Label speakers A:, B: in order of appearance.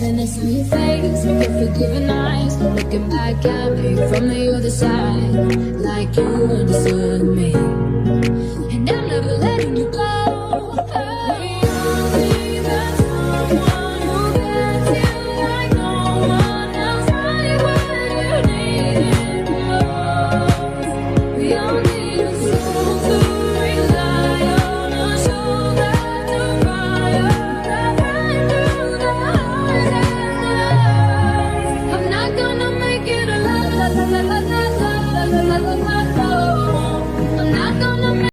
A: Then I saw your face, your forgiving eyes, looking back at me from the other side, like you understood me. And I'm never letting you go. We all need that someone who gets you like no one else. Right where you need it most. We all need a soul to rely on, a shoulder to cry on, a friend through the highs and lows. I'm not gonna make it a la la la la la la la la la la.